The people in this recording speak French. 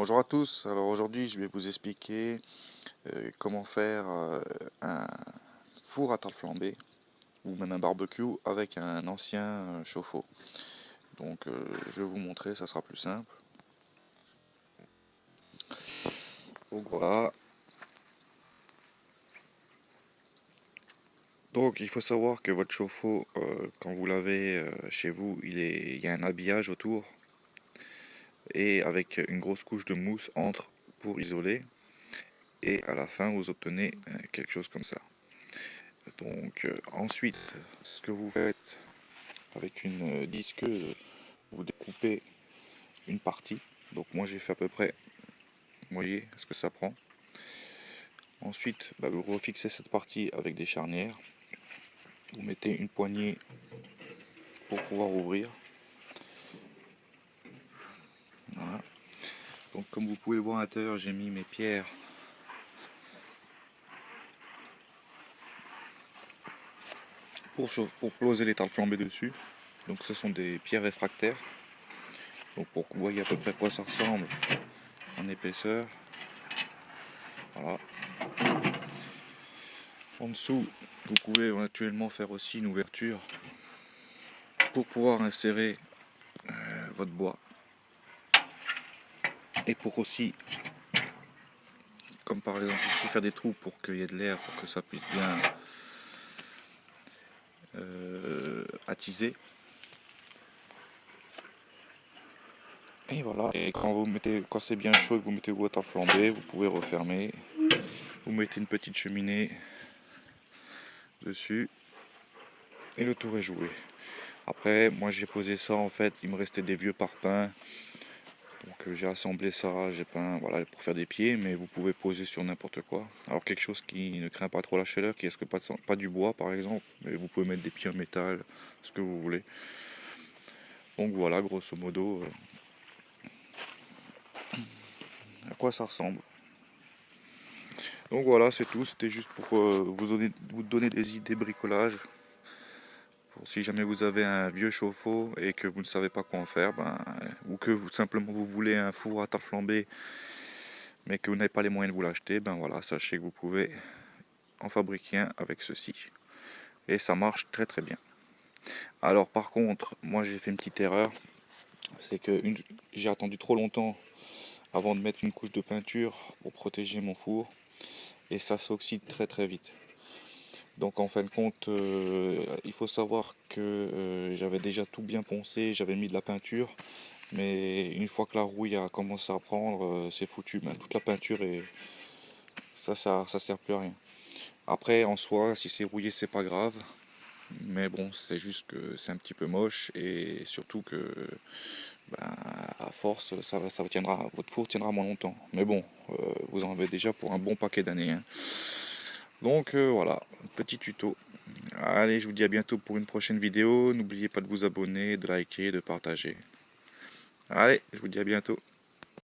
Bonjour à tous, alors aujourd'hui je vais vous expliquer comment faire un four à tarte flambée ou même un barbecue avec un ancien chauffe-eau. Donc je vais vous montrer, ça sera plus simple. Donc voilà. Donc il faut savoir que votre chauffe-eau, quand vous l'avez chez vous, il y a un habillage autour et avec une grosse couche de mousse entre pour isoler. Et à la fin vous obtenez quelque chose comme ça. Donc ensuite, ce que vous faites avec une disqueuse, vous découpez une partie. Donc moi j'ai fait à peu près, vous voyez ce que ça prend. Ensuite, vous refixez cette partie avec des charnières. Vous mettez une poignée pour pouvoir ouvrir. Voilà. Donc comme vous pouvez le voir à l'intérieur, j'ai mis mes pierres pour poser les tartes flambées dessus. Donc ce sont des pierres réfractaires. Donc pour que vous voyez à peu près à quoi ça ressemble en épaisseur. Voilà. En dessous, vous pouvez éventuellement faire aussi une ouverture pour pouvoir insérer votre bois. Et pour aussi, comme par exemple ici, faire des trous pour qu'il y ait de l'air, pour que ça puisse bien attiser. Et voilà, et quand c'est bien chaud et que vous mettez votre à flamber, vous pouvez refermer. Vous mettez une petite cheminée dessus et le tour est joué. Après, moi j'ai posé ça, en fait, il me restait des vieux parpaings. Donc j'ai assemblé ça, j'ai peint, voilà, pour faire des pieds, mais vous pouvez poser sur n'importe quoi. Alors quelque chose qui ne craint pas trop la chaleur, qui risque pas du bois par exemple, mais vous pouvez mettre des pieds en métal, ce que vous voulez. Donc voilà, grosso modo, à quoi ça ressemble. Donc voilà, c'est tout, c'était juste pour vous donner des idées bricolage. Pour si jamais vous avez un vieux chauffe-eau et que vous ne savez pas quoi en faire, ou que simplement vous voulez un four à tarte flambée mais que vous n'avez pas les moyens de vous l'acheter, voilà, sachez que vous pouvez en fabriquer un avec ceci. Et ça marche très très bien. Alors par contre, moi j'ai fait une petite erreur, c'est que j'ai attendu trop longtemps avant de mettre une couche de peinture pour protéger mon four et ça s'oxyde très très vite. Donc en fin de compte, il faut savoir que j'avais déjà tout bien poncé, j'avais mis de la peinture, mais une fois que la rouille a commencé à prendre, c'est foutu. Toute la peinture et ça sert plus à rien. Après en soi, si c'est rouillé, c'est pas grave, mais bon, c'est juste que c'est un petit peu moche et surtout que à force, ça tiendra, votre four tiendra moins longtemps. Mais bon, vous en avez déjà pour un bon paquet d'années, hein. Donc voilà, petit tuto. Allez, je vous dis à bientôt pour une prochaine vidéo. N'oubliez pas de vous abonner, de liker, de partager. Allez, je vous dis à bientôt.